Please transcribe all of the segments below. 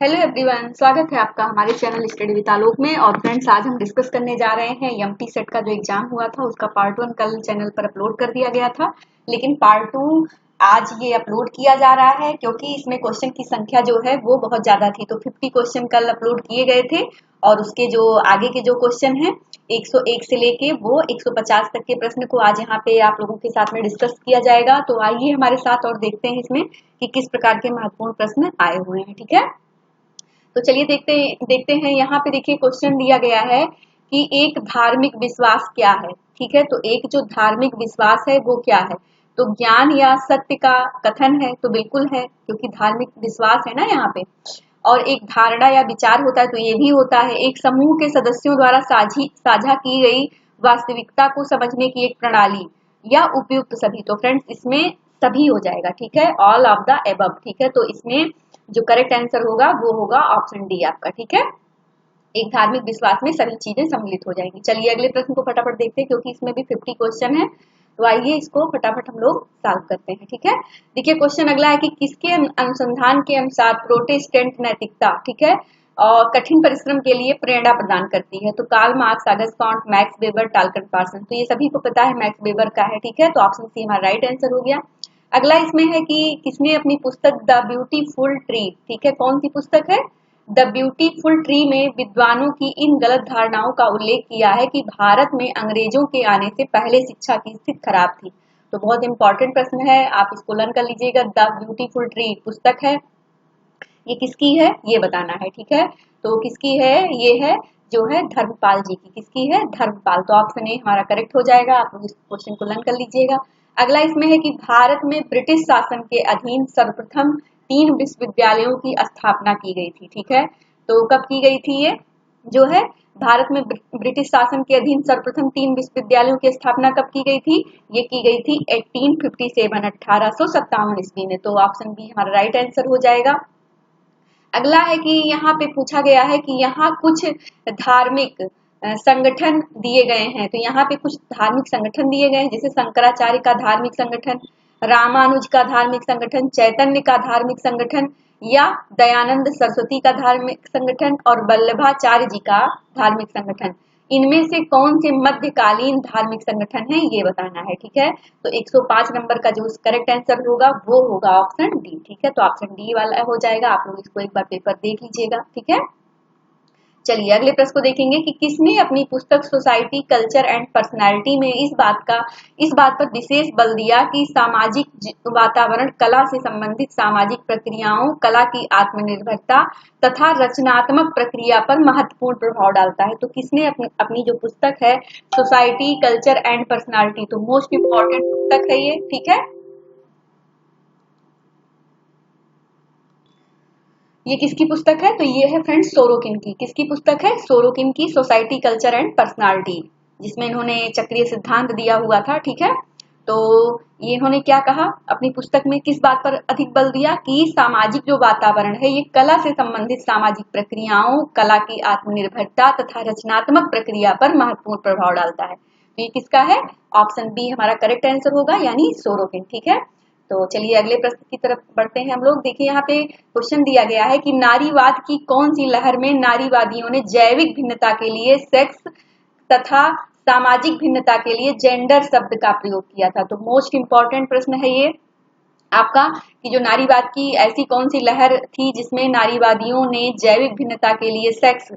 Hello everyone, स्वागत है आपका हमारे चैनल स्टडी विद आलोक में। और फ्रेंड्स, आज हम डिस्कस करने जा रहे हैं एमटी सेट का जो एग्जाम हुआ था उसका पार्ट 1 कल चैनल पर अपलोड कर दिया गया था, लेकिन पार्ट 2 आज ये अपलोड किया जा रहा है क्योंकि इसमें क्वेश्चन की संख्या जो है वो बहुत ज्यादा थी। तो 50 क्वेश्चन कल अपलोड किए गए थे और उसके जो आगे के जो क्वेश्चन हैं 101 से लेके वो 150 तक के प्रश्न को आज यहाँ पे आप लोगों के साथ में डिस्कस किया जाएगा। तो आइए हमारे साथ और देखते हैं इसमें कि किस प्रकार के महत्वपूर्ण प्रश्न आए हुए हैं। ठीक है, तो चलिए देखते हैं। यहाँ पे देखिए क्वेश्चन दिया गया है कि एक धार्मिक विश्वास क्या है। ठीक है, तो एक जो धार्मिक विश्वास है वो क्या है। तो ज्ञान या सत्य का कथन है, तो बिल्कुल है क्योंकि धार्मिक विश्वास है ना यहाँ पे। और एक धारणा या विचार होता है, तो ये भी होता है। एक समूह के सदस्यों द्वारा साझा की गई वास्तविकता को समझने की एक प्रणाली या उपयुक्त सभी। तो फ्रेंड्स, इसमें सभी हो जाएगा। ठीक है, ऑल ऑफ द एबव। ठीक है, तो इसमें जो करेक्ट आंसर होगा वो होगा ऑप्शन डी आपका। ठीक है, एक धार्मिक विश्वास में सभी चीजें सम्मिलित हो जाएंगी। चलिए अगले प्रश्न को फटाफट देखते हैं क्योंकि इसमें भी 50 क्वेश्चन है। तो आइए इसको फटाफट हम लोग सॉल्व करते हैं। ठीक है, देखिए क्वेश्चन अगला है कि किसके अनुसंधान के अनुसार प्रोटेस्टेंट नैतिकता, ठीक है, और कठिन परिश्रम के लिए प्रेरणा प्रदान करती है। तो Karl Marx, August Comte, Max Weber, Talcott Parson. तो ये सभी को पता है मैक्स वेबर का है। ठीक है, तो ऑप्शन सी हमारा राइट आंसर हो गया। अगला इसमें है कि किसने अपनी पुस्तक द ब्यूटीफुल ट्री, ठीक है, कौन सी पुस्तक है, द ब्यूटीफुल ट्री में विद्वानों की इन गलत धारणाओं का उल्लेख किया है कि भारत में अंग्रेजों के आने से पहले शिक्षा की स्थिति खराब थी। तो बहुत इंपॉर्टेंट प्रश्न है, आप इसको लर्न कर लीजिएगा। द ब्यूटीफुल ट्री पुस्तक है, ये किसकी है ये बताना है। ठीक है, तो किसकी है, ये है जो है धर्मपाल जी की। किसकी है, धर्मपाल। तो ऑप्शन ए हमारा करेक्ट हो जाएगा। आप लोग इस क्वेश्चन को लर्न कर लीजिएगा। अगला इसमें है कि भारत में ब्रिटिश शासन के अधीन सर्वप्रथम 3 विश्वविद्यालयों की स्थापना की गई थी। ठीक है, तो कब की गई थी, ये जो है भारत में ब्रिटिश शासन के अधीन सर्वप्रथम 3 विश्वविद्यालयों की स्थापना कब की गई थी, ये की गई थी 1857 1857 ईस्वी में। तो ऑप्शन बी हमारा राइट आंसर हो जाएगा। अगला है कि यहाँ पे पूछा गया है कि यहाँ कुछ धार्मिक संगठन दिए गए हैं। तो यहाँ पे कुछ धार्मिक संगठन दिए गए हैं, जैसे शंकराचार्य का धार्मिक संगठन, रामानुज का धार्मिक संगठन, चैतन्य का धार्मिक संगठन, या दयानंद सरस्वती का धार्मिक संगठन और वल्लभाचार्य जी का धार्मिक संगठन। इनमें से कौन से मध्यकालीन धार्मिक संगठन है ये बताना है। ठीक है, तो 105 नंबर का जो करेक्ट आंसर होगा वो होगा ऑप्शन डी। ठीक है, तो ऑप्शन डी वाला हो जाएगा। आप लोग इसको एक बार पेपर देख लीजिएगा। ठीक है, चलिए अगले प्रश्न को देखेंगे कि किसने अपनी पुस्तक सोसाइटी, कल्चर एंड पर्सनालिटी में इस बात पर विशेष बल दिया कि सामाजिक वातावरण, कला से संबंधित सामाजिक प्रक्रियाओं, कला की आत्मनिर्भरता तथा रचनात्मक प्रक्रिया पर महत्वपूर्ण प्रभाव डालता है। तो किसने अपनी जो पुस्तक है सोसाइटी, कल्चर एंड पर्सनालिटी, तो मोस्ट इंपॉर्टेंट पुस्तक है ये। ठीक है, ये किसकी पुस्तक है, तो ये है फ्रेंड्स सोरोकिन की। किसकी पुस्तक है, सोरोकिन की, सोसाइटी, कल्चर एंड पर्सनालिटी, जिसमें इन्होंने चक्रीय सिद्धांत दिया हुआ था। ठीक है, तो ये इन्होंने क्या कहा अपनी पुस्तक में, किस बात पर अधिक बल दिया कि सामाजिक जो वातावरण है ये कला से संबंधित सामाजिक प्रक्रियाओं, कला की आत्मनिर्भरता तथा रचनात्मक प्रक्रिया पर महत्वपूर्ण प्रभाव डालता है। तो ये किसका है, ऑप्शन बी हमारा करेक्ट आंसर होगा, यानी सोरोकिन। ठीक है, तो चलिए अगले प्रश्न की तरफ बढ़ते हैं हम लोग। देखिए यहाँ पे क्वेश्चन दिया गया है कि नारीवाद की कौन सी लहर में नारीवादियों ने जैविक भिन्नता के लिए सेक्स तथा सामाजिक भिन्नता के लिए जेंडर शब्द का प्रयोग किया था। तो मोस्ट इंपॉर्टेंट प्रश्न है ये आपका कि जो नारीवाद की ऐसी कौन सी लहर थी जिसमें नारीवादियों ने जैविक भिन्नता के लिए सेक्स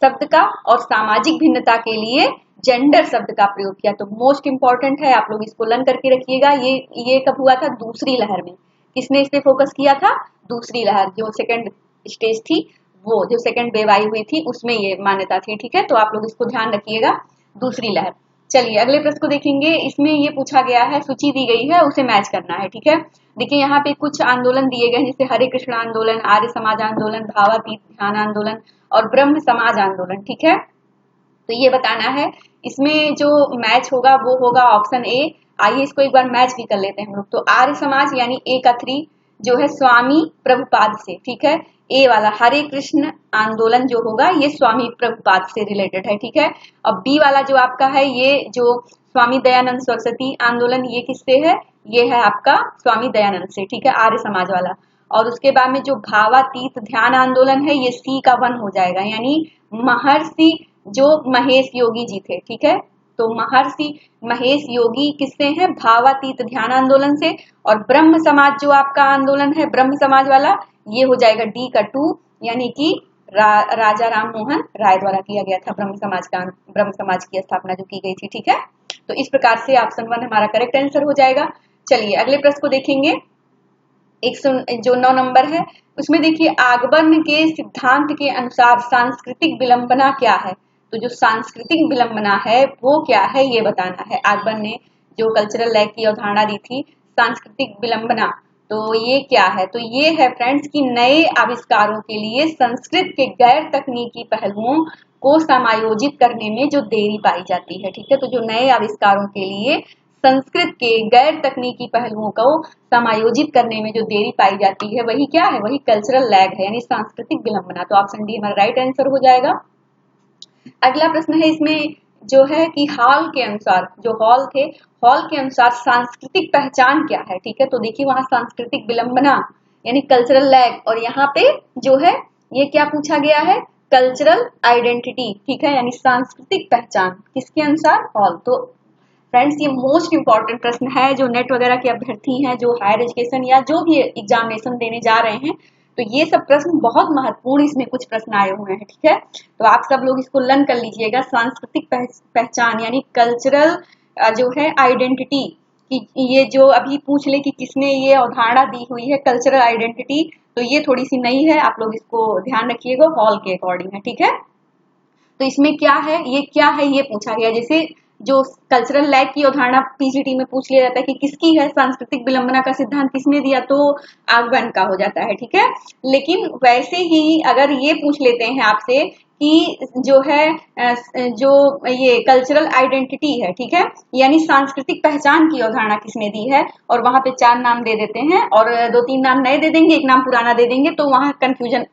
शब्द का और सामाजिक भिन्नता के लिए जेंडर शब्द का प्रयोग किया। तो मोस्ट इंपॉर्टेंट है, आप लोग इसको लर्न करके रखिएगा। ये कब हुआ था, दूसरी लहर में। किसने इस पे फोकस किया था, दूसरी लहर, जो सेकंड स्टेज थी, वो जो सेकंड वेव आई हुई थी उसमें ये मान्यता थी। ठीक है, तो आप लोग इसको ध्यान रखिएगा, दूसरी लहर। चलिए अगले प्रश्न को देखेंगे। इसमें ये पूछा गया है, सूची दी गई है, उसे मैच करना है। ठीक है, देखिए यहाँ पे कुछ आंदोलन दिए गए हैं, जैसे हरे कृष्ण आंदोलन, आर्य समाज आंदोलन, भावातीत ध्यान आंदोलन और ब्रह्म समाज आंदोलन। ठीक है, तो ये बताना है। इसमें जो मैच होगा वो होगा ऑप्शन ए। आइए इसको एक बार मैच भी कर लेते हैं हम लोग। तो आर्य समाज यानी ए का 3 जो है स्वामी प्रभुपाद से। ठीक है, ए वाला हरे कृष्ण आंदोलन जो होगा ये स्वामी प्रभुपाद से रिलेटेड है। ठीक है, और बी वाला जो आपका है ये जो स्वामी दयानंद सरस्वती आंदोलन, ये किससे है, ये है आपका स्वामी दयानंद से। ठीक है, आर्य समाज वाला। और उसके बाद में जो भावातीत ध्यान आंदोलन है ये सी का 1 हो जाएगा, यानी महर्षि जो महेश योगी जी थे, ठीक है। तो महर्षि महेश योगी किससे हैं? भावातीत ध्यान आंदोलन से। और ब्रह्म समाज जो आपका आंदोलन है, ब्रह्म समाज वाला, ये हो जाएगा डी का 2, यानी कि राजा राम मोहन राय द्वारा किया गया था ब्रह्म समाज की स्थापना जो की गई थी, ठीक है। तो इस प्रकार से ऑप्शन 1 हमारा करेक्ट आंसर हो जाएगा। चलिए अगले प्रश्न को देखेंगे। जो 9 नंबर है उसमें देखिए, आगबर्न के सिद्धांत के अनुसार सांस्कृतिक विलंबना क्या है? तो जो सांस्कृतिक विलंबना है वो क्या है ये बताना है। आगबर्न ने जो कल्चरल लैग की अवधारणा दी थी, सांस्कृतिक विलंबना, तो ये क्या है? तो ये है फ्रेंड्स कि नए आविष्कारों के लिए संस्कृत के गैर तकनीकी पहलुओं को समायोजित करने में जो देरी पाई जाती है, ठीक है। तो जो नए आविष्कारों के लिए संस्कृत के गैर तकनीकी पहलुओं को समायोजित करने में जो देरी पाई जाती है वही क्या है? वही कल्चरल लैग है, यानी सांस्कृतिक विलंबना। तो ऑप्शन डी हमारा राइट आंसर हो जाएगा। अगला प्रश्न है इसमें जो है कि हॉल के अनुसार, जो हॉल थे, हॉल के अनुसार सांस्कृतिक पहचान क्या है, ठीक है। तो देखिए वहां सांस्कृतिक विलंबना यानी कल्चरल लैग, और यहाँ पे जो है ये क्या पूछा गया है? कल्चरल आइडेंटिटी, ठीक है, यानी सांस्कृतिक पहचान किसके अनुसार? हॉल। तो फ्रेंड्स ये मोस्ट इंपॉर्टेंट प्रश्न है जो नेट वगैरह के अभ्यर्थी हैं, जो हायर एजुकेशन या जो भी एग्जामिनेशन देने जा रहे हैं, तो ये सब प्रश्न बहुत महत्वपूर्ण, इसमें कुछ प्रश्न आए हुए हैं, ठीक है। तो आप सब लोग इसको लर्न कर लीजिएगा। सांस्कृतिक पहचान यानी कल्चरल जो है आइडेंटिटी, कि ये जो अभी पूछ ले कि किसने ये अवधारणा दी हुई है कल्चरल आइडेंटिटी, तो ये थोड़ी सी नई है, आप लोग इसको ध्यान रखिएगा, हॉल के अकॉर्डिंग है, ठीक है। तो इसमें क्या है, ये क्या है ये पूछा गया। जैसे जो कल्चरल लैग की अवधारणा पीजीटी में पूछ लिया जाता है कि किसकी है, सांस्कृतिक विलंबना का सिद्धांत किसने दिया, तो आगबर्न का हो जाता है, ठीक है। लेकिन वैसे ही अगर ये पूछ लेते हैं आपसे कि जो है जो ये कल्चरल आइडेंटिटी है, ठीक है, यानी सांस्कृतिक पहचान की अवधारणा किसने दी है, और वहां पे 4 नाम दे देते हैं और 2-3 नाम नए दे देंगे, 1 नाम पुराना दे देंगे, तो वहां कंफ्यूजन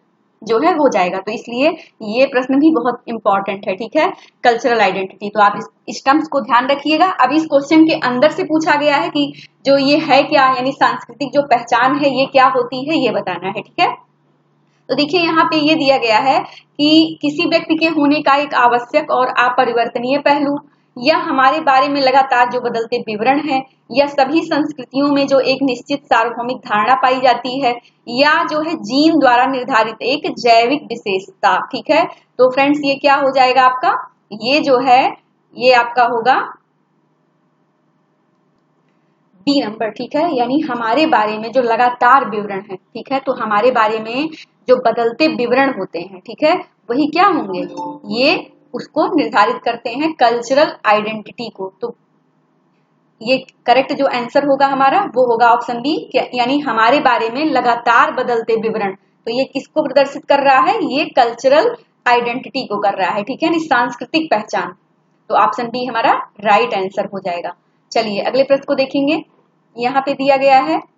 जो है हो जाएगा। तो इसलिए ये प्रश्न भी बहुत इंपॉर्टेंट है, ठीक है, कल्चरल आइडेंटिटी। तो आप इस टर्म्स को ध्यान रखिएगा। अब इस क्वेश्चन के अंदर से पूछा गया है कि जो ये है क्या, यानी सांस्कृतिक जो पहचान है ये क्या होती है ये बताना है, ठीक है। तो देखिए यहाँ पे ये दिया गया है कि किसी व्यक्ति के होने का एक आवश्यक और अपरिवर्तनीय पहलू, या हमारे बारे में लगातार जो बदलते विवरण है, या सभी संस्कृतियों में जो एक निश्चित सार्वभौमिक धारणा पाई जाती है, या जो है जीन द्वारा निर्धारित एक जैविक विशेषता, ठीक है। तो फ्रेंड्स ये क्या हो जाएगा आपका, ये जो है ये आपका होगा बी नंबर, ठीक है, यानी हमारे बारे में जो लगातार विवरण है, ठीक है। तो हमारे बारे में जो बदलते विवरण होते हैं, ठीक है, वही क्या होंगे, ये उसको निर्धारित करते हैं कल्चरल आइडेंटिटी को। तो ये करेक्ट जो आंसर होगा हमारा वो होगा ऑप्शन बी, यानी हमारे बारे में लगातार बदलते विवरण। तो ये किसको प्रदर्शित कर रहा है, ये कल्चरल आइडेंटिटी को कर रहा है, ठीक है, यानी सांस्कृतिक पहचान। तो ऑप्शन बी हमारा राइट आंसर हो जाएगा। चलिए अगले प्रश्न को देखेंगे। यहाँ पे दिया गया है,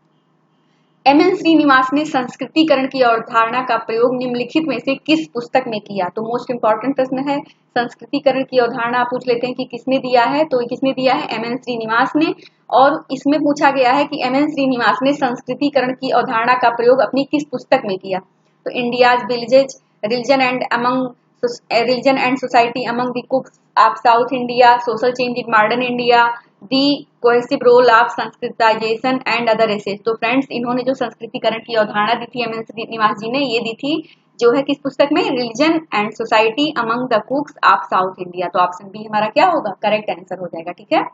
एम.एन. श्रीनिवास ने संस्कृतिकरण की अवधारणा का प्रयोग निम्नलिखित में से किस पुस्तक में किया। तो मोस्ट इंपॉर्टेंट प्रश्न है, संस्कृतिकरण की अवधारणा पूछ लेते हैं कि किसने दिया है, तो किसने दिया है, एम.एन. श्रीनिवास ने। और इसमें पूछा गया है कि एम.एन. श्रीनिवास ने संस्कृतिकरण की अवधारणा का प्रयोग अपनी किस पुस्तक में किया। तो India's villages, religion and society among the Coorgs of South India, social change in modern India, the cohesive role of Sanskritization and other essays. तो फ्रेंड्स इन्होंने जो संस्कृतिकरण की अवधारणा दी थी एम.एन. श्रीनिवास जी ने, ये दी थी जो है किस पुस्तक में, religion and society among the Coorgs of South India. तो ऑप्शन बी हमारा क्या होगा, करेक्ट आंसर हो जाएगा, ठीक है।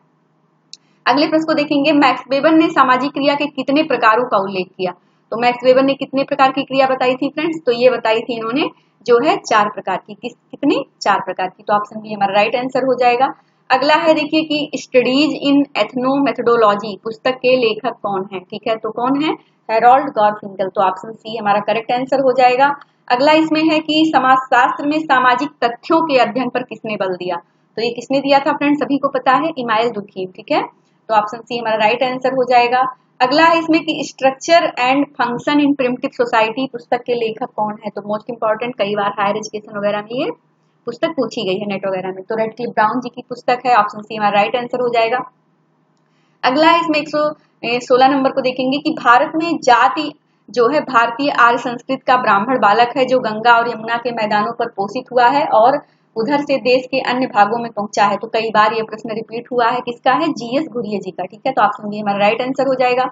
अगले प्रश्न को देखेंगे, मैक्स वेबर ने सामाजिक क्रिया के कितने प्रकारों का उल्लेख किया। तो मैक्स वेबर ने कितने प्रकार की क्रिया बताई थी फ्रेंड्स, तो ये बताई थी इन्होंने जो है 4 प्रकार की। कितनी, 4 प्रकार की। तो ऑप्शन बी हमारा राइट आंसर हो जाएगा। अगला है देखिए कि स्टडीज इन एथनो मेथोडोलॉजी पुस्तक के लेखक कौन है, ठीक है, तो कौन है, हेरोल्ड गारफिंकल। तो ऑप्शन सी हमारा करेक्ट आंसर हो जाएगा। अगला इसमें है कि समाजशास्त्र में सामाजिक तथ्यों के अध्ययन पर किसने बल दिया। तो ये किसने दिया था फ्रेंड्स, सभी को पता है, इमाइल दुर्खीम, ठीक है। तो ऑप्शन सी हमारा राइट आंसर हो जाएगा। अगला है इसमें कि structure and function in primitive society पुस्तक के लेखक कौन है। तो मोस्ट इंपॉर्टेंट, कई बार हायर एजुकेशन वगैरह में ये पुस्तक पूछी गई है नेट वगैरह में। तो रेडक्लिफ ब्राउन जी की पुस्तक है, ऑप्शन सी हमारा राइट आंसर हो जाएगा। अगला है इसमें 116 नंबर को देखेंगे कि जो है भारतीय आर्य संस्कृत का ब्राह्मण बालक है जो गंगा और यमुना के मैदानों पर पोषित हुआ है और उधर से देश के अन्य भागों में पहुंचा है। तो कई बार ये प्रश्न रिपीट हुआ है, किसका है, जीएस घुरिये जी का। ठीक है, तो ऑप्शन बी हमारा राइट आंसर हो जाएगा।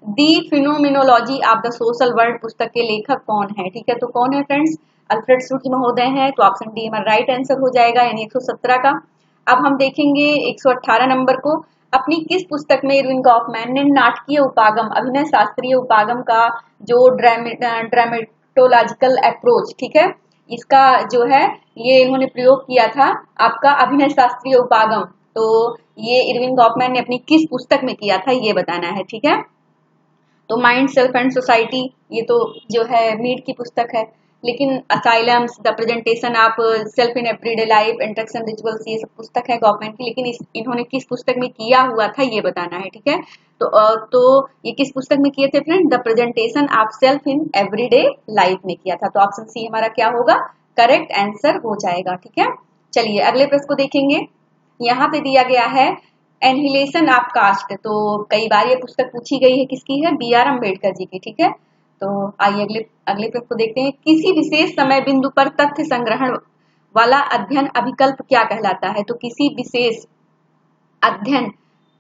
The phenomenology of the social world पुस्तक के लेखक कौन है? ठीक है, तो कौन है फ्रेंड्स, अल्फ्रेड शुट्ज महोदय हैं। तो ऑप्शन डी हमारा राइट आंसर हो जाएगा, यानी 117 का। अब हम देखेंगे 118 नंबर को। अपनी किस पुस्तक में इरविन गॉफमैन ने नाटकीय उपागम, अभिनय शास्त्रीय उपागम का जो ड्रामेटोलॉजिकल अप्रोच, ठीक है, इसका जो है ये इन्होंने प्रयोग किया था आपका अभिनय शास्त्रीय उपागम। तो ये इरविन गॉफमैन ने अपनी किस पुस्तक में किया था ये बताना है। ठीक है, तो माइंड सेल्फ एंड सोसाइटी, ये तो जो है मीड की पुस्तक है। लेकिन asylums, the presentation of self in everyday life, interaction rituals, ये सब पुस्तक है गवर्नमेंट की, लेकिन इन्होंने किस पुस्तक में किया हुआ था ये बताना है। ठीक है, तो ये किस पुस्तक में किए थे friend, the presentation of self in everyday life में किया था। तो ऑप्शन सी हमारा क्या होगा, करेक्ट आंसर हो जाएगा। ठीक है, चलिए अगले प्रश्न को देखेंगे। यहाँ पे दिया गया है एनहिलेशन ऑफ कास्ट। तो कई बार ये पुस्तक पूछी गई है, किसकी है, बी आर अम्बेडकर जी की। ठीक है, तो आइए अगले प्रश्न को देखते हैं। किसी विशेष समय बिंदु पर तथ्य संग्रहण वाला अध्ययन अभिकल्प क्या कहलाता है? तो किसी विशेष अध्ययन,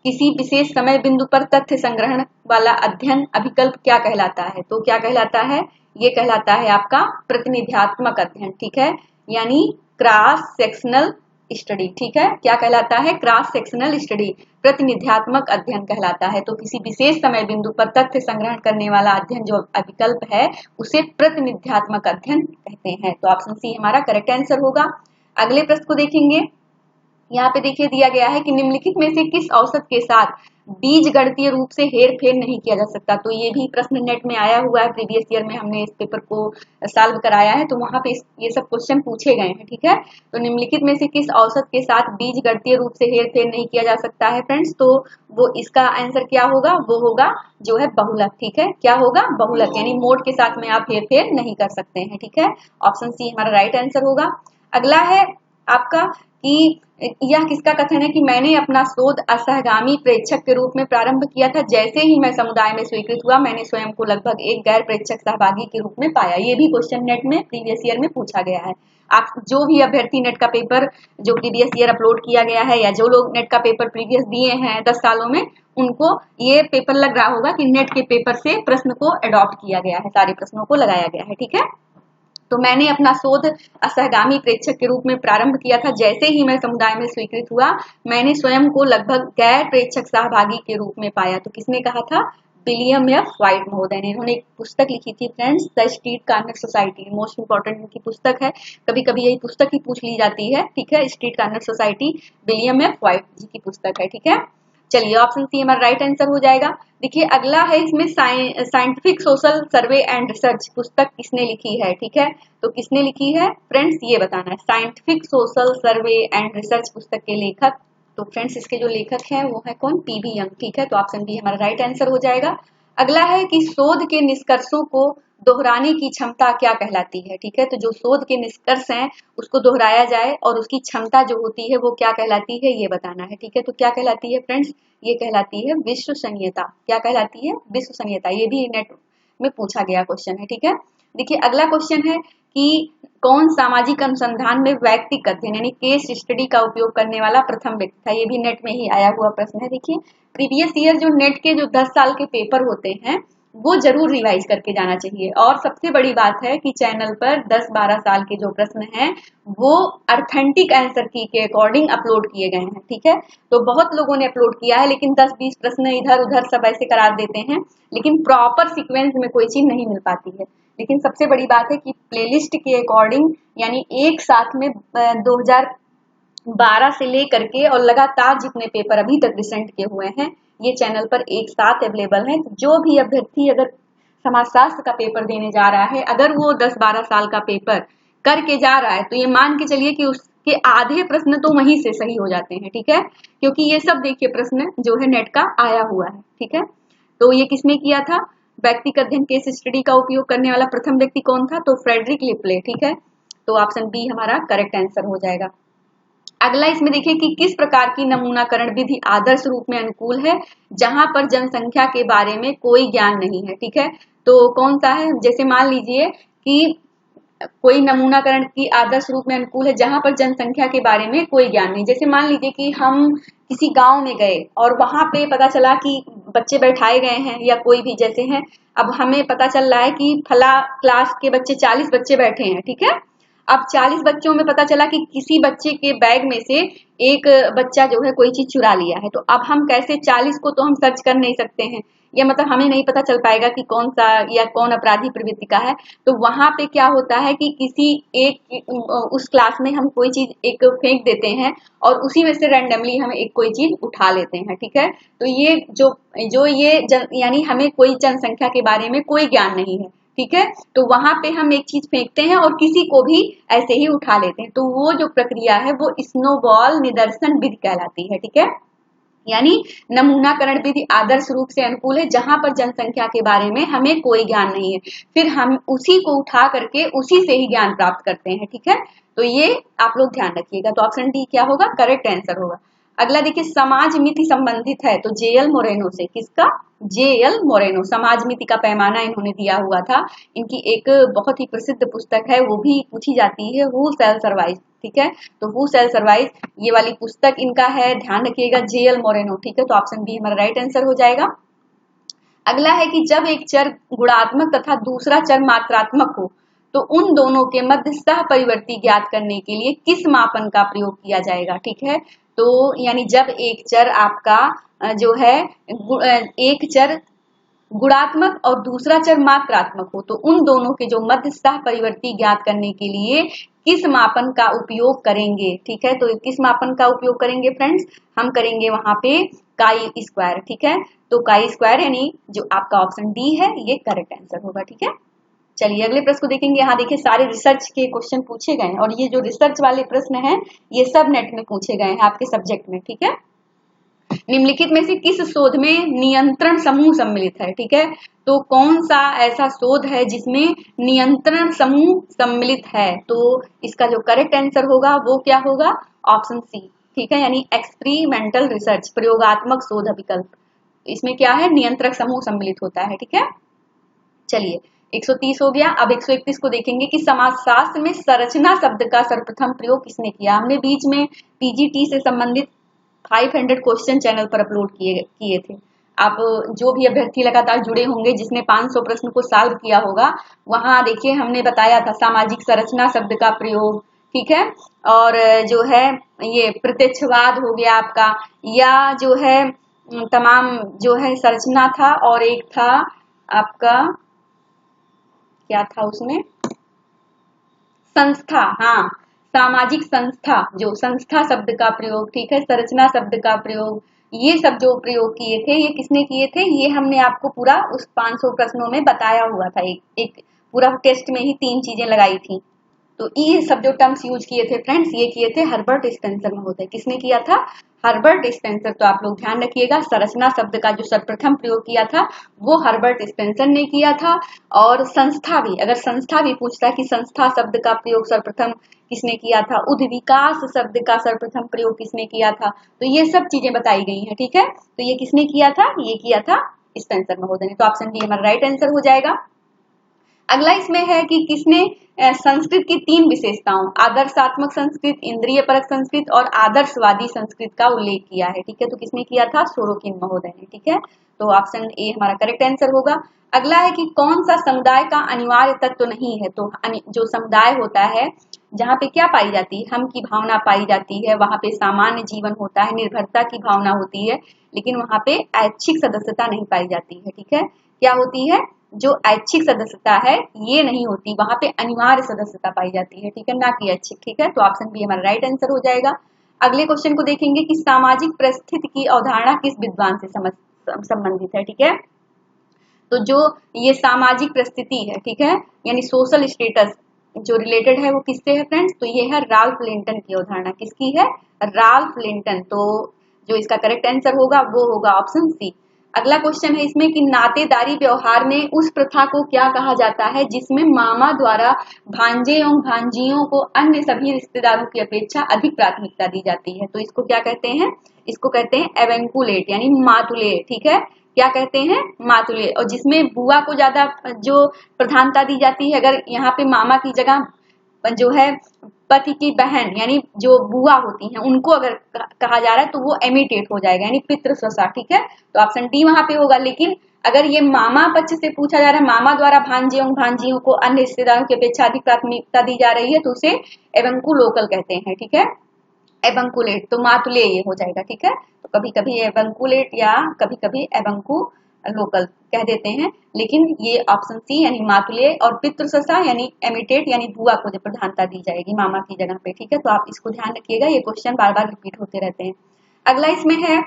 किसी विशेष समय बिंदु पर तथ्य संग्रहण वाला अध्ययन अभिकल्प क्या कहलाता है? तो क्या कहलाता है, ये कहलाता है आपका प्रतिनिध्यात्मक अध्ययन। ठीक है, यानी क्रॉस सेक्शनल स्टडी। ठीक है, क्या कहलाता है, क्रॉस सेक्शनल स्टडी, प्रतिनिध्यात्मक अध्ययन कहलाता है। तो किसी विशेष समय बिंदु पर तथ्य संग्रहण करने वाला अध्ययन जो अभिकल्प है उसे प्रतिनिध्यात्मक अध्ययन कहते हैं। तो ऑप्शन सी हमारा करेक्ट आंसर होगा। अगले प्रश्न को देखेंगे। यहाँ पे देखिए दिया गया है कि निम्नलिखित में से किस औसत के साथ बीज गणितीय रूप से हेर फेर नहीं किया जा सकता? तो ये भी प्रश्न नेट में आया हुआ है, प्रीवियस ईयर में हमने इस पेपर को सॉल्व कराया है, तो वहां पे ये सब क्वेश्चन पूछे गए हैं। ठीक है, तो निम्नलिखित में से किस औसत के साथ बीज गणितीय रूप से हेर फेर नहीं किया जा सकता है फ्रेंड्स? तो वो इसका आंसर क्या होगा, वो होगा जो है बहुलक। ठीक है, क्या होगा, बहुलक, यानी मोड के साथ में आप हेर फेर नहीं कर सकते हैं। ठीक है, ऑप्शन सी हमारा राइट आंसर होगा। अगला है आपका कि यह किसका कथन है कि मैंने अपना शोध असहगामी प्रेक्षक के रूप में प्रारंभ किया था, जैसे ही मैं समुदाय में स्वीकृत हुआ मैंने स्वयं को लगभग एक गैर प्रेक्षक सहभागी के रूप में पाया। ये भी क्वेश्चन नेट में प्रीवियस ईयर में पूछा गया है। आप जो भी अभ्यर्थी नेट का पेपर जो प्रीवियस ईयर अपलोड किया गया है, या जो लोग नेट का पेपर प्रीवियस दिए हैं 10 सालों में, उनको ये पेपर लग रहा होगा कि नेट के पेपर से प्रश्न को अडॉप्ट किया गया है, सारे प्रश्नों को लगाया गया है। ठीक है, तो मैंने अपना शोध असहगामी प्रेक्षक के रूप में प्रारंभ किया था, जैसे ही मैं समुदाय में स्वीकृत हुआ मैंने स्वयं को लगभग गैर प्रेक्षक सहभागी के रूप में पाया। तो किसने कहा था, विलियम एफ व्हाइट महोदय ने। इन्होंने एक पुस्तक लिखी थी friends, the street corner society, most important इनकी पुस्तक है, कभी कभी यही पुस्तक ही पूछ ली जाती है। ठीक है, street corner society William F Whyte ji की पुस्तक है। ठीक है, चलिए ऑप्शन सी हमारा राइट आंसर हो जाएगा। देखिए अगला है, इसमें scientific social survey and research पुस्तक किसने लिखी है? ठीक है, तो किसने लिखी है फ्रेंड्स, ये बताना है। Scientific social survey and research पुस्तक के लेखक, तो फ्रेंड्स इसके जो लेखक हैं वो है कौन, पीबी यंग। ठीक है, तो ऑप्शन बी हमारा राइट आंसर हो जाएगा। अगला है कि शोध के निष्कर्षों को दोहराने की क्षमता क्या कहलाती है? ठीक है, तो जो शोध के निष्कर्ष हैं उसको दोहराया जाए और उसकी क्षमता जो होती है वो क्या कहलाती है, ये बताना है। ठीक है, तो क्या कहलाती है फ्रेंड्स, ये कहलाती है विश्वसनीयता। क्या कहलाती है, विश्वसनीयता। ये भी नेट में पूछा गया क्वेश्चन है। ठीक है, देखिए अगला क्वेश्चन है कि कौन सामाजिक अनुसंधान में वैयक्तिक अध्ययन यानी केस स्टडी का उपयोग करने वाला प्रथम व्यक्ति था? ये भी नेट में ही आया हुआ प्रश्न है। देखिए प्रीवियस ईयर जो नेट के जो 10 साल के पेपर होते हैं वो जरूर रिवाइज करके जाना चाहिए। और सबसे बड़ी बात है कि चैनल पर 10-12 साल के जो प्रश्न हैं वो ऑथेंटिक आंसर की के अकॉर्डिंग अपलोड किए गए हैं। ठीक है, तो बहुत लोगों ने अपलोड किया है, लेकिन 10-20 प्रश्न इधर उधर सब ऐसे करार देते हैं, लेकिन प्रॉपर सीक्वेंस में कोई चीज नहीं मिल पाती है। लेकिन सबसे बड़ी बात है कि प्लेलिस्ट के अकॉर्डिंग यानी एक साथ में 2012 से लेकर के और लगातार जितने पेपर अभी तक रिसेंट के हुए हैं ये चैनल पर एक साथ अवेलेबल है। जो भी अभ्यर्थी अगर समाजशास्त्र का पेपर देने जा रहा है, अगर वो 10-12 साल का पेपर करके जा रहा है, तो ये मान के चलिए कि उसके आधे प्रश्न तो वहीं से सही हो जाते हैं। ठीक है, क्योंकि ये सब देखिए प्रश्न जो है नेट का आया हुआ है। ठीक है, तो ये किसने किया था, व्यक्तिगत अध्ययन केस स्टडी का उपयोग करने वाला प्रथम व्यक्ति कौन था, तो फ्रेडरिक लिपले। ठीक है, तो ऑप्शन बी हमारा करेक्ट आंसर हो जाएगा। अगला इसमें देखिए कि किस प्रकार की नमूनाकरण विधि आदर्श रूप में अनुकूल है जहां पर जनसंख्या के बारे में कोई ज्ञान नहीं है। ठीक है, तो कौन सा है, जैसे मान लीजिए कि कोई नमूनाकरण की आदर्श रूप में अनुकूल है जहां पर जनसंख्या के बारे में कोई ज्ञान नहीं। जैसे मान लीजिए कि हम किसी गांव में गए और वहां पे पता चला कि बच्चे बैठाए गए हैं या कोई भी जैसे हैं, अब हमें पता चल रहा है कि फला क्लास के बच्चे 40 बच्चे बैठे हैं, ठीक है। अब 40 बच्चों में पता चला कि किसी बच्चे के बैग में से एक बच्चा जो है कोई चीज चुरा लिया है, तो अब हम कैसे 40 को तो हम सर्च कर नहीं सकते हैं, या मतलब हमें नहीं पता चल पाएगा कि कौन सा या कौन अपराधी प्रवृत्ति का है। तो वहां पे क्या होता है कि किसी एक उस क्लास में हम कोई चीज एक फेंक देते हैं और उसी में से रैंडमली हम एक कोई चीज उठा लेते हैं, ठीक है। तो ये जो जो ये यानी हमें कोई जनसंख्या के बारे में कोई ज्ञान नहीं है, ठीक है। तो वहां पे हम एक चीज फेंकते हैं और किसी को भी ऐसे ही उठा लेते हैं, तो वो जो प्रक्रिया है वो स्नोबॉल निदर्शन विधि कहलाती है, ठीक है। यानी नमूनाकरण विधि आदर्श रूप से अनुकूल है जहां पर जनसंख्या के बारे में हमें कोई ज्ञान नहीं है, फिर हम उसी को उठा करके उसी से ही ज्ञान प्राप्त करते हैं, ठीक है। तो ये आप लोग ध्यान रखिएगा। तो ऑप्शन डी क्या होगा, करेक्ट आंसर होगा। अगला देखिए, समाज मिति संबंधित है, तो जेएल मोरेनो से, किसका, जेएल मोरेनो, समाज मिति का पैमाना इन्होंने दिया हुआ था। इनकी एक बहुत ही प्रसिद्ध पुस्तक है, वो भी पूछी जाती है, हु शैल सर्वाइव, ठीक है। तो हु शैल सर्वाइव ये वाली पुस्तक इनका है, ध्यान रखिएगा, जेएल मोरेनो, ठीक है। तो ऑप्शन बी हमारा राइट आंसर हो जाएगा। अगला है कि जब एक चर गुणात्मक तथा दूसरा चर मात्रात्मक हो तो उन दोनों के मध्य सह परिवर्ती ज्ञात करने के लिए किस मापन का प्रयोग किया जाएगा, ठीक है। तो यानी जब एक चर आपका जो है एक चर गुणात्मक और दूसरा चर मात्रात्मक हो तो उन दोनों के जो मध्य सह परिवर्ती ज्ञात करने के लिए किस मापन का उपयोग करेंगे, ठीक है। तो किस मापन का उपयोग करेंगे फ्रेंड्स, हम करेंगे वहां पे काई स्क्वायर, ठीक है। तो काई स्क्वायर यानी जो आपका ऑप्शन डी है ये करेक्ट आंसर होगा, ठीक है। चलिए अगले प्रश्न को देखेंगे। यहाँ देखिए सारे रिसर्च के क्वेश्चन पूछे गए हैं और ये जो रिसर्च वाले प्रश्न हैं ये सब नेट में पूछे गए हैं आपके सब्जेक्ट में, ठीक है। निम्नलिखित में से किस शोध में नियंत्रण समूह सम्मिलित है, ठीक है। तो कौन सा ऐसा शोध है जिसमें नियंत्रण समूह सम्मिलित है, तो इसका जो करेक्ट आंसर होगा वो क्या होगा, ऑप्शन सी, ठीक है। यानी एक्सपेरिमेंटल रिसर्च, प्रयोगात्मक शोध विकल्प, इसमें क्या है, नियंत्रक समूह सम्मिलित होता है, ठीक है। चलिए 130 हो गया। अब 131 को देखेंगे कि समाजशास्त्र में संरचना शब्द का सर्वप्रथम प्रयोग किसने किया। हमने बीच में पीजीटी से संबंधित 500 क्वेश्चन चैनल पर अपलोड किए थे। आप जो भी अभ्यर्थी लगातार जुड़े होंगे जिसने 500 प्रश्न को सॉल्व किया होगा, वहां देखिए हमने बताया था सामाजिक संरचना शब्द का प्रयोग, ठीक है। और जो है ये प्रत्यक्षवाद हो गया आपका, या जो है तमाम जो है संरचना था, और एक था आपका क्या था उसमें, संस्था, हाँ सामाजिक संस्था, जो संस्था शब्द का प्रयोग, ठीक है, संरचना शब्द का प्रयोग, ये सब जो प्रयोग किए थे ये किसने किए थे, ये हमने आपको पूरा उस 500 प्रश्नों में बताया हुआ था। एक पूरा टेस्ट में ही 3 चीजें लगाई थी। तो ये सब जो टर्म्स यूज किए थे फ्रेंड्स, ये किए थे हर्बर्ट स्पेंसर महोदय। किसने किया था, हर्बर्ट स्पेंसर। तो आप लोग ध्यान रखिएगा, संरचना शब्द का जो सर्वप्रथम प्रयोग किया था वो हर्बर्ट स्पेंसर ने किया था। और संस्था भी, अगर संस्था भी पूछता है कि संस्था शब्द का प्रयोग सर्वप्रथम किसने किया था, उद्विकास शब्द का सर्वप्रथम प्रयोग किसने किया था, तो ये सब चीजें बताई गई हैं, ठीक है। तो ये किसने किया था, ये किया था स्पेंसर महोदय ने। तो ऑप्शन बी हमारा राइट आंसर हो जाएगा। अगला इसमें है कि किसने संस्कृत की 3 विशेषताओं, आदर्शात्मक संस्कृत, इंद्रिय परक संस्कृत और आदर्शवादी संस्कृत का उल्लेख किया है, ठीक है। तो किसने किया था, सोरोकिन महोदय ने, ठीक है। तो ऑप्शन ए हमारा करेक्ट आंसर होगा। अगला है कि कौन सा समुदाय का अनिवार्य तत्व नहीं है। तो जो समुदाय होता है जहाँ पे क्या पाई जाती है, हम की भावना पाई जाती है, वहां पे सामान्य जीवन होता है, निर्भरता की भावना होती है, लेकिन वहां पे ऐच्छिक सदस्यता नहीं पाई जाती है, ठीक है। क्या होती है, जो ऐच्छिक सदस्यता है ये नहीं होती, वहां पे अनिवार्य सदस्यता पाई जाती है, ठीक है, ना कि ऐच्छिक, ठीक है। तो ऑप्शन बी हमारा राइट आंसर हो जाएगा। अगले क्वेश्चन को देखेंगे कि सामाजिक परिस्थिति की अवधारणा किस विद्वान से संबंधित है, ठीक है। तो जो ये सामाजिक परिस्थिति है, ठीक है, यानी सोशल स्टेटस जो रिलेटेड है वो किससे है फ्रेंड्स, तो ये है राल्फ लिंटन की अवधारणा। किसकी है, राल्फ लिंटन। तो जो इसका करेक्ट आंसर होगा वो होगा ऑप्शन सी। अगला क्वेश्चन है इसमें कि नातेदारी व्यवहार में उस प्रथा को क्या कहा जाता है जिसमें मामा द्वारा भांजे एवं भांजियों को अन्य सभी रिश्तेदारों की अपेक्षा अधिक प्राथमिकता दी जाती है। तो इसको क्या कहते हैं, इसको कहते हैं एवेंकुलेट यानी मातुले, ठीक है। क्या कहते हैं, मातुले। और जिसमें बुआ को ज्यादा जो प्रधानता दी जाती है, अगर यहाँ पे मामा की जगह जो है पति की बहन यानी जो बुआ होती हैं उनको अगर कहा जा रहा है तो वो एमिटेट हो जाएगा यानी पितृस्वसा, ठीक है। तो ऑप्शन डी वहां पे होगा। लेकिन अगर ये मामा पक्ष से पूछा जा रहा है, मामा द्वारा भांजियों भांजियों को अन्य रिश्तेदारों की अपेक्षा अधिक प्राथमिकता दी जा रही है, तो उसे एवंकुलोकल कहते हैं, ठीक है। एवंकुलेट, तो मातुले ये हो जाएगा, ठीक है। तो कभी कभी एवंकुलेट या कभी कभी एवंकु लोकल कह देते हैं, लेकिन ये ऑप्शन सी यानी मातुले और पितृससा यानी एमिटेट यानी बुआ को प्रधानता दी जाएगी मामा की जगह पे, ठीक है। तो आप इसको ध्यान रखिएगा, ये क्वेश्चन बार बार रिपीट होते रहते हैं। अगला इसमें है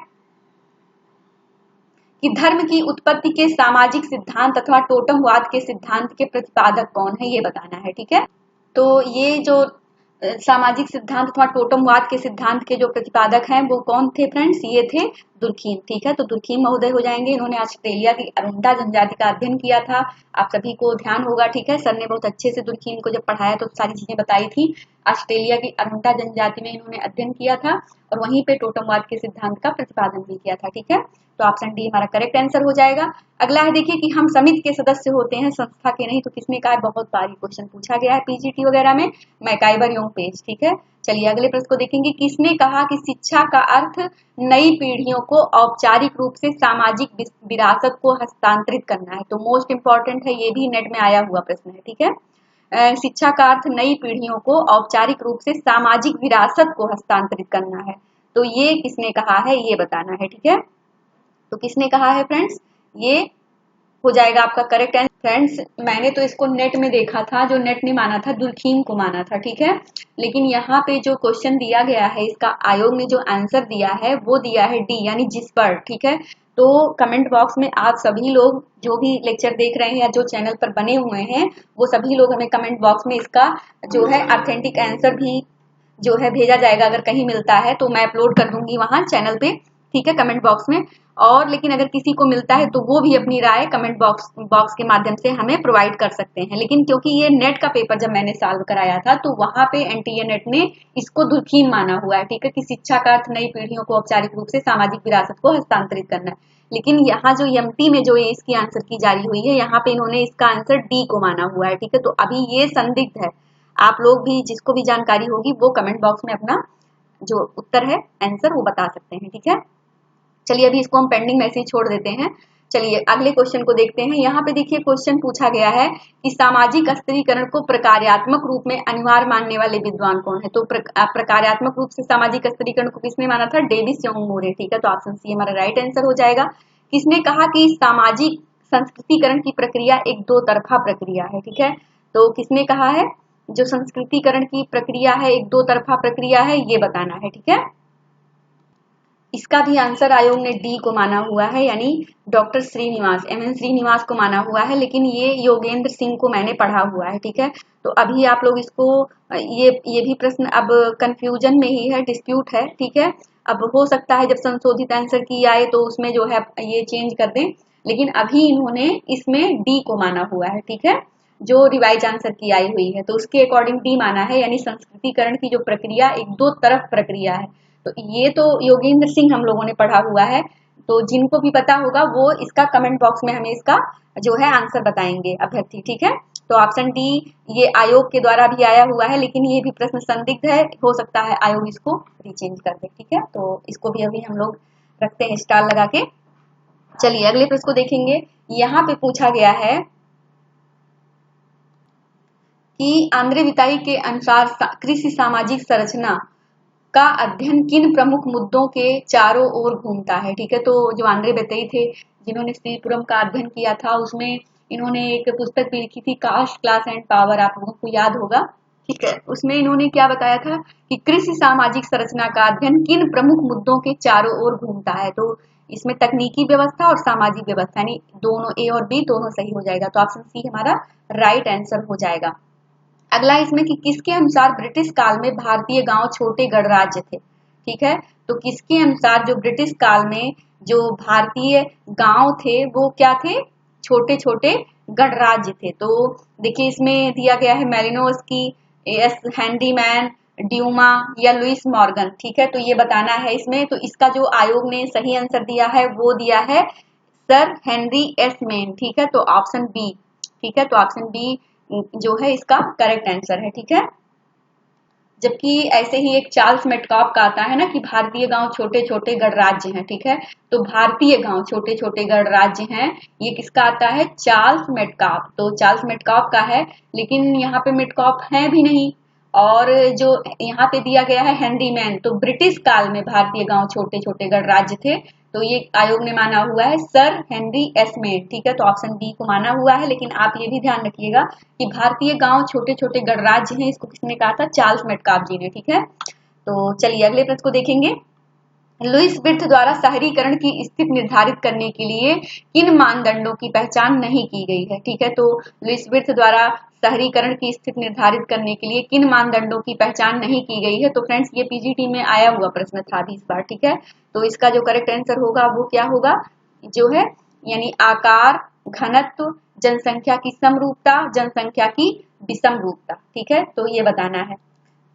कि धर्म की उत्पत्ति के सामाजिक सिद्धांत अथवा टोटमवाद के सिद्धांत के प्रतिपादक कौन है, ये बताना है, ठीक है। तो ये जो सामाजिक सिद्धांत अथवा टोटमवाद के सिद्धांत के जो प्रतिपादक हैं वो कौन थे फ्रेंड्स, ये थे दुर्खीम, ठीक है। तो दुर्खीम महोदय हो जाएंगे। इन्होंने ऑस्ट्रेलिया की अरुंडा जनजाति का अध्ययन किया था, आप सभी को ध्यान होगा, ठीक है। सर ने बहुत अच्छे से दुर्खीम को जब पढ़ाया तो सारी चीजें बताई थी। ऑस्ट्रेलिया की अरुंडा जनजाति में इन्होंने अध्ययन किया था और वहीं पे टोटमवाद के सिद्धांत का प्रतिपादन भी किया था, ठीक है। तो ऑप्शन डी हमारा करेक्ट आंसर हो जाएगा। अगला है देखिए कि हम समिति के सदस्य होते हैं संस्था के नहीं, तो किसने कहा है, बहुत बार क्वेश्चन पूछा गया है पीजीटी वगैरह में, मैकाइवर योंग पेज, ठीक है। चलिए अगले प्रश्न को देखेंगे। किसने कहा कि शिक्षा का अर्थ नई पीढ़ियों को औपचारिक रूप से सामाजिक विरासत को हस्तांतरित करना है। तो मोस्ट इंपॉर्टेंट है, ये भी नेट में आया हुआ प्रश्न है, ठीक है। शिक्षा का अर्थ नई पीढ़ियों को औपचारिक रूप से सामाजिक विरासत को हस्तांतरित करना है। तो ये किसने कहा है, ये बताना है, ठीक है। तो किसने कहा है फ्रेंड्स, ये हो जाएगा आपका करेक्ट आंसर। फ्रेंड्स मैंने तो इसको नेट में देखा था, जो नेट ने माना था दुर्खीम को माना था, ठीक है। लेकिन यहाँ पे जो क्वेश्चन दिया गया है, इसका आयोग ने जो आंसर दिया है वो दिया है डी यानी जिस पर, ठीक है। तो कमेंट बॉक्स में आप सभी लोग जो भी लेक्चर देख रहे हैं या जो चैनल पर बने हुए हैं वो सभी लोग हमें कमेंट बॉक्स में इसका जो है ऑथेंटिक आंसर भी जो है भेजा जाएगा। अगर कहीं मिलता है तो मैं अपलोड कर दूंगी वहां चैनल पे, ठीक है, कमेंट बॉक्स में। और लेकिन अगर किसी को मिलता है तो वो भी अपनी राय कमेंट बॉक्स के माध्यम से हमें प्रोवाइड कर सकते हैं। लेकिन क्योंकि ये नेट का पेपर जब मैंने सॉल्व कराया था तो वहां पे एनटीए नेट ने इसको दुर्खीम माना हुआ है, ठीक है, कि शिक्षा का अर्थ नई पीढ़ियों को औपचारिक रूप से सामाजिक विरासत को हस्तांतरित करना है। लेकिन यहाँ जो एमटी में जो इसकी आंसर की जारी हुई है, यहाँ पे इन्होंने इसका आंसर डी को माना हुआ है, ठीक है। तो अभी ये संदिग्ध है, आप लोग भी जिसको भी जानकारी होगी वो कमेंट बॉक्स में अपना जो उत्तर है आंसर वो बता सकते हैं, ठीक है। चलिए अभी इसको हम पेंडिंग में ऐसे ही छोड़ देते हैं। चलिए अगले क्वेश्चन को देखते हैं। यहाँ पे देखिए क्वेश्चन पूछा गया है कि सामाजिक स्त्रीकरण को प्रकार्यात्मक रूप में अनिवार्य मानने वाले विद्वान कौन है। तो प्रकार्यात्मक रूप से सामाजिक स्त्रीकरण को किसने माना था, डेविस योंग मोरे, ठीक है। तो ऑप्शन सी हमारा राइट आंसर हो जाएगा। किसने कहा कि सामाजिक संस्कृतिकरण की प्रक्रिया एक दो तरफा प्रक्रिया है, ठीक है। तो किसने कहा है जो संस्कृतिकरण की प्रक्रिया है एक दो तरफा प्रक्रिया है, ये बताना है, ठीक है। इसका भी आंसर आयोग ने डी को माना हुआ है, यानी डॉक्टर श्रीनिवास एमएन श्रीनिवास को माना हुआ है। लेकिन ये योगेंद्र सिंह को मैंने पढ़ा हुआ है, ठीक है। तो अभी आप लोग इसको ये भी प्रश्न अब कंफ्यूजन में ही है, डिस्प्यूट है, ठीक है। अब हो सकता है जब संशोधित आंसर की आए तो उसमें जो है ये चेंज कर दें, लेकिन अभी इन्होंने इसमें डी को माना हुआ है, ठीक है, जो रिवाइज आंसर की आई हुई है। तो उसके अकॉर्डिंग डी माना है, यानी संस्कृतिकरण की जो प्रक्रिया एक दो तरफ प्रक्रिया है। तो ये तो योगेंद्र सिंह हम लोगों ने पढ़ा हुआ है, तो जिनको भी पता होगा वो इसका कमेंट बॉक्स में हमें इसका जो है आंसर बताएंगे अभ्यर्थी, ठीक है। तो ऑप्शन डी ये आयोग के द्वारा भी आया हुआ है, लेकिन ये भी प्रश्न संदिग्ध है, हो सकता है आयोग इसको रीचेंज कर दे, ठीक है। तो इसको भी अभी हम लोग रखते हैं स्टार लगा के। चलिए अगले प्रश्न को देखेंगे। यहाँ पे पूछा गया है कि आंद्रे विताई के अनुसार कृषि सामाजिक संरचना का अध्ययन किन प्रमुख मुद्दों के चारों ओर घूमता है, ठीक है। तो जो आंद्रे विताई थे जिन्होंने स्त्रीपुरम का अध्ययन किया था, उसमें इन्होंने एक पुस्तक भी लिखी थी कास्ट क्लास एंड पावर, आप लोगों को याद होगा, ठीक है। उसमें इन्होंने क्या बताया था कि कृषि सामाजिक संरचना का अध्ययन किन प्रमुख मुद्दों के चारों ओर घूमता है। तो इसमें तकनीकी व्यवस्था और सामाजिक व्यवस्था यानी दोनों ए और बी दोनों सही हो जाएगा। तो ऑप्शन सी हमारा राइट आंसर हो जाएगा। अगला इसमें कि किसके अनुसार ब्रिटिश काल में भारतीय गांव छोटे गणराज्य थे, ठीक है। तो किसके अनुसार जो ब्रिटिश काल में जो भारतीय गांव थे वो क्या थे, छोटे छोटे गणराज्य थे। तो देखिए इसमें दिया गया है मेलिनोस्की, एस हैंडीमैन, ड्यूमा या लुइस मॉर्गन, ठीक है। तो ये बताना है इसमें। तो इसका जो आयोग ने सही आंसर दिया है वो दिया है सर हेनरी एस मेन, ठीक है, तो ऑप्शन बी, ठीक है, तो ऑप्शन बी जो है इसका करेक्ट आंसर है, ठीक है। जबकि ऐसे ही एक चार्ल्स मेटकॉफ का आता है ना कि भारतीय गांव छोटे छोटे गणराज्य हैं, ठीक है, तो भारतीय गांव छोटे छोटे गणराज्य हैं, ये किसका आता है, चार्ल्स मेटकॉफ, तो चार्ल्स मेटकॉफ का है, लेकिन यहाँ पे मेटकॉफ है भी नहीं। और जो यहाँ पे दिया गया है हेनरी मैन, तो ब्रिटिश काल में भारतीय गांव छोटे छोटे गणराज्य थे, तो ये आयोग ने माना हुआ है सर हेनरी एस मेन, ठीक है, तो ऑप्शन बी को माना हुआ है। लेकिन आप ये भी ध्यान रखिएगा कि भारतीय गांव छोटे छोटे गणराज्य हैं, इसको किसने कहा था, चार्ल्स मेटकाफ जी ने, ठीक है। तो चलिए अगले प्रश्न को देखेंगे। लुईस विर्थ द्वारा शहरीकरण की स्थिति निर्धारित करने के लिए किन मानदंडों की पहचान नहीं की गई है, ठीक है, तो लुईस विर्थ द्वारा शहरीकरण की स्थिति निर्धारित करने के लिए किन मानदंडों की पहचान नहीं की गई है, तो फ्रेंड्स ये पीजीटी में आया हुआ प्रश्न था अभी इस बार, ठीक है, तो इसका जो करेक्ट आंसर होगा वो क्या होगा, जो है यानी आकार, घनत्व, जनसंख्या की समरूपता, जनसंख्या की विषमरूपता, ठीक है, तो ये बताना है।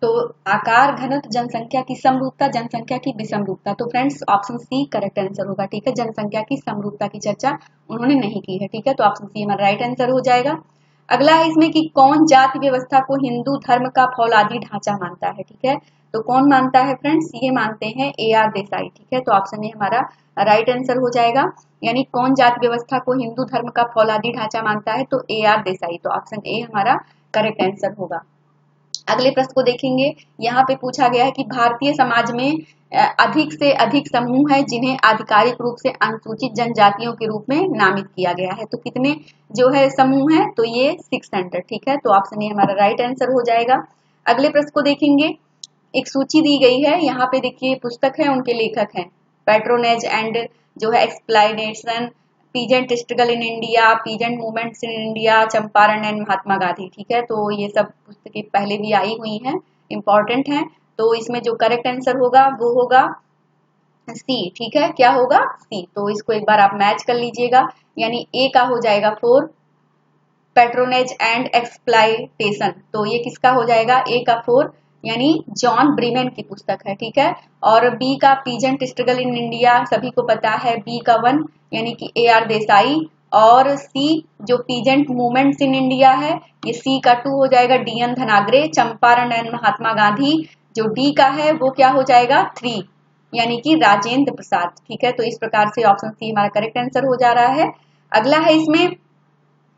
तो आकार, घनत्व, जनसंख्या की समरूपता, जनसंख्या की विषमरूपता, तो friends option C correct answer होगा, ठीक है, जनसंख्या की समरूपता की चर्चा उन्होंने नहीं की है, ठीक है, तो ऑप्शन सी हमारा राइट आंसर हो जाएगा। अगला है इसमें कि कौन जाति व्यवस्था को हिंदू धर्म का फौलादी ढांचा मानता है, ठीक है, तो कौन मानता है फ्रेंड्स, ये मानते हैं AR देसाई, ठीक है, तो ऑप्शन ए हमारा राइट आंसर हो जाएगा। यानी कौन जाति व्यवस्था को हिंदू धर्म का फौलादी ढांचा मानता है, तो AR देसाई, तो ऑप्शन ए हमारा करेक्ट आंसर होगा। अगले प्रश्न को देखेंगे। यहाँ पे पूछा गया है कि भारतीय समाज में अधिक से अधिक समूह है जिन्हें आधिकारिक रूप से अनुसूचित जनजातियों के रूप में नामित किया गया है, तो कितने जो है समूह है, तो ये 600, ठीक है, तो ऑप्शन ए हमारा राइट आंसर हो जाएगा। अगले प्रश्न को देखेंगे। एक सूची दी गई है, यहाँ पे देखिए पुस्तक है, उनके लेखक हैं पैट्रोनेज एंड जो है explanation, peasant struggle in India, peasant movements in India, Champaran and Mahatma Gandhi, ठीक है, तो ये सब पुस्तकें पहले भी आई हुई हैं, इंपॉर्टेंट हैं, तो इसमें जो करेक्ट आंसर होगा वो होगा सी, ठीक है, क्या होगा, सी, तो इसको एक बार आप मैच कर लीजिएगा, यानी ए का हो जाएगा 4 पैट्रोनेज एंड एक्सप्लाइटेशन, तो ये किसका हो जाएगा, ए का 4 यानी जॉन ब्रीमेन की पुस्तक है, ठीक है, और बी का पीजेंट स्ट्रगल इन इंडिया सभी को पता है, बी का 1 यानी कि AR देसाई, और सी जो पीजेंट मूवमेंट्स इन इंडिया है, ये सी का 2 हो जाएगा DN धनागरे, चंपारण एंड महात्मा गांधी, जो डी का है वो क्या हो जाएगा 3 यानी कि राजेंद्र प्रसाद, ठीक है, तो इस प्रकार से ऑप्शन सी हमारा करेक्ट आंसर हो जा रहा है। अगला है इसमें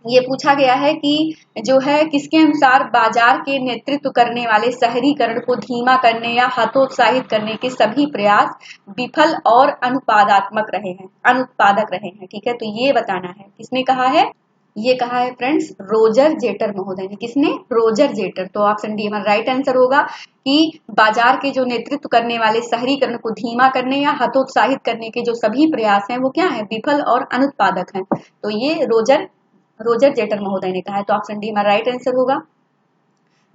ये पूछा गया है कि जो है किसके अनुसार बाजार के नेतृत्व करने वाले शहरीकरण को धीमा करने या हतोत्साहित करने के सभी प्रयास विफल और अनुत्पादक रहे हैं, ठीक है, तो ये बताना है किसने कहा है, ये कहा है फ्रेंड्स रोजर जेटर महोदय ने, किसने, रोजर जेटर, तो ऑप्शन डी हमारा राइट आंसर होगा कि बाजार के जो नेतृत्व करने वाले शहरीकरण को धीमा करने या हतोत्साहित करने के जो सभी प्रयास हैं वो क्या है, विफल और अनुत्पादक हैं, तो ये रोजर जेटर महोदय ने कहा है, तो ऑप्शन डी हमारा राइट आंसर होगा।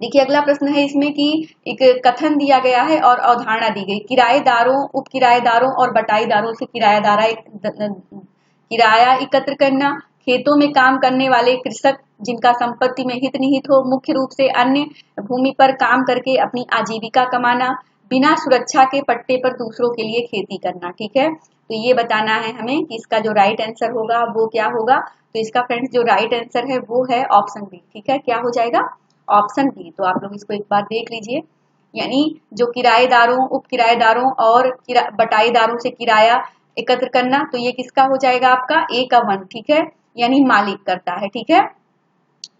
देखिए अगला प्रश्न है इसमें कि एक कथन दिया गया है और अवधारणा दी गई, किराएदारों, उप किराएदारों और बटाईदारों से किराया एकत्र करना, खेतों में काम करने वाले कृषक जिनका संपत्ति में हित निहित हो, मुख्य रूप से अन्य भूमि पर काम करके अपनी आजीविका कमाना, बिना सुरक्षा के पट्टे पर दूसरों के लिए खेती करना, ठीक है, तो ये बताना है हमें कि इसका जो राइट आंसर होगा वो क्या होगा, तो इसका फ्रेंड्स जो राइट आंसर है वो है ऑप्शन बी, ठीक है, क्या हो जाएगा, ऑप्शन बी, तो आप लोग इसको एक बार देख लीजिए, यानी जो किराएदारों, उप किराएदारों और बटाईदारों से किराया एकत्र करना, तो ये किसका हो जाएगा आपका, ए का 1, ठीक है, यानी मालिक करता है, ठीक है,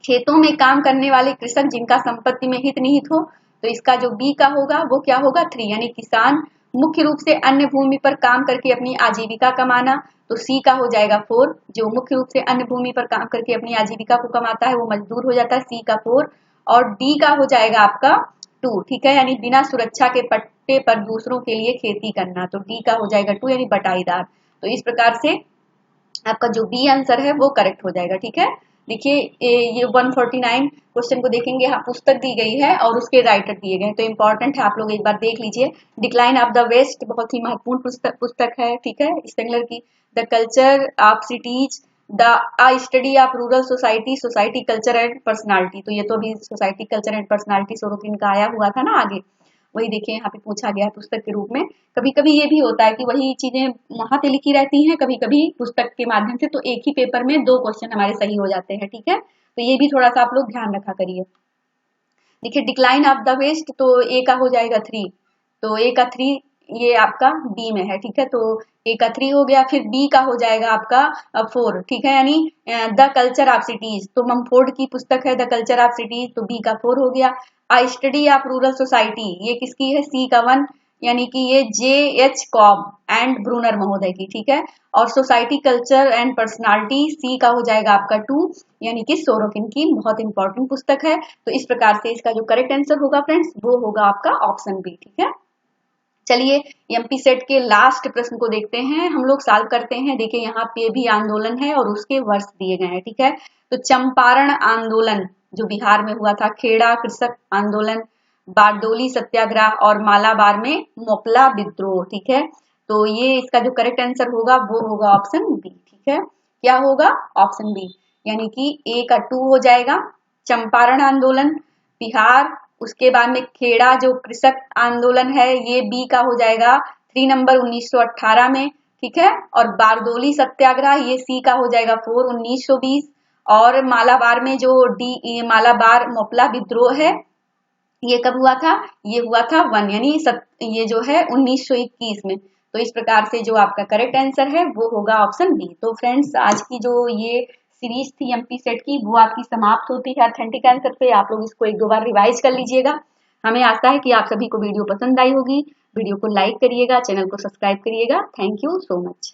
खेतों में काम करने वाले कृषक जिनका संपत्ति में हित निहित हो, तो इसका जो बी का होगा वो क्या होगा 3 यानी किसान, मुख्य रूप से अन्य भूमि पर काम करके अपनी आजीविका कमाना, तो सी का हो जाएगा 4 जो मुख्य रूप से अन्य भूमि पर काम करके अपनी आजीविका को कमाता है वो मजदूर हो जाता है, सी का 4, और डी का हो जाएगा आपका 2, ठीक है, यानी बिना सुरक्षा के पट्टे पर दूसरों के लिए खेती करना, तो डी का हो जाएगा 2 यानी बटाईदार, तो इस प्रकार से आपका जो बी आंसर है वो करेक्ट हो जाएगा, ठीक है। देखिए ये 149 क्वेश्चन को देखेंगे, यहाँ पुस्तक दी गई है और उसके राइटर दिए गए हैं, तो इंपॉर्टेंट है, आप लोग एक बार देख लीजिए। डिक्लाइन ऑफ द वेस्ट बहुत ही महत्वपूर्ण पुस्तक है, ठीक है, स्पेंगलर की। The culture of cities, the study of rural society, society culture and personality, तो ये तो अभी society culture and personality Sorokin का आया हुआ था ना आगे, वही देखिए यहाँ पे पूछा गया है पुस्तक के रूप में। कभी कभी ये भी होता है कि वही चीजें वहां पे लिखी रहती हैं, कभी कभी पुस्तक के माध्यम से, तो एक ही पेपर में 2 क्वेश्चन हमारे सही हो जाते हैं, ठीक है। तो ये भी थोड़ा सा आप लोग ध्यान रखा करिए। देखिए डिक्लाइन ऑफ द वेस्ट, तो ए का हो जाएगा 3, तो ए का 3 ये आपका बी में है, ठीक है। तो ए का 3 हो गया, फिर बी का हो जाएगा आपका 4, ठीक है, यानी द कल्चर ऑफ सिटीज, तो ममफोर्ड की पुस्तक है द कल्चर ऑफ सिटीज, तो बी का 4 हो गया। A study of rural society, ये किसकी है, सी का 1, यानी कि ये J H Kolb and Brunner महोदय की, ठीक है। और society culture and personality, C का हो जाएगा आपका 2, यानी कि सोरोकिन की बहुत इंपॉर्टेंट पुस्तक है। तो इस प्रकार से इसका जो करेक्ट आंसर होगा फ्रेंड्स, वो होगा आपका ऑप्शन बी, ठीक है। चलिए एमपी सेट के लास्ट प्रश्न को देखते हैं, हम लोग सॉल्व करते हैं। देखिए यहाँ पे भी आंदोलन है और उसके वर्ष दिए गए हैं, ठीक है। तो चंपारण आंदोलन जो बिहार में हुआ था, खेड़ा कृषक आंदोलन, बारडोली सत्याग्रह और मालाबार में मोपला विद्रोह, ठीक है। तो ये इसका जो करेक्ट आंसर होगा वो होगा ऑप्शन बी, ठीक है। क्या होगा, ऑप्शन बी, यानी कि ए का 2 हो जाएगा, चंपारण आंदोलन बिहार, उसके बाद में खेड़ा जो कृषक आंदोलन है ये बी का हो जाएगा 3 नंबर 1918 में, ठीक है। और बारडोली सत्याग्रह ये सी का हो जाएगा 4 1920, और मालाबार में जो डी मालाबार मोपला विद्रोह है ये कब हुआ था, ये हुआ था 1, यानी ये जो है 1921 में। तो इस प्रकार से जो आपका करेक्ट आंसर है वो होगा ऑप्शन बी। तो फ्रेंड्स आज की जो ये सीरीज थी एमपी सेट की वो आपकी समाप्त होती है ऑथेंटिक आंसर पे। आप लोग इसको 1-2 बार रिवाइज कर लीजिएगा। हमें आशा है कि आप सभी को वीडियो पसंद आई होगी। वीडियो को लाइक करिएगा, चैनल को सब्सक्राइब करिएगा। Thank you so much.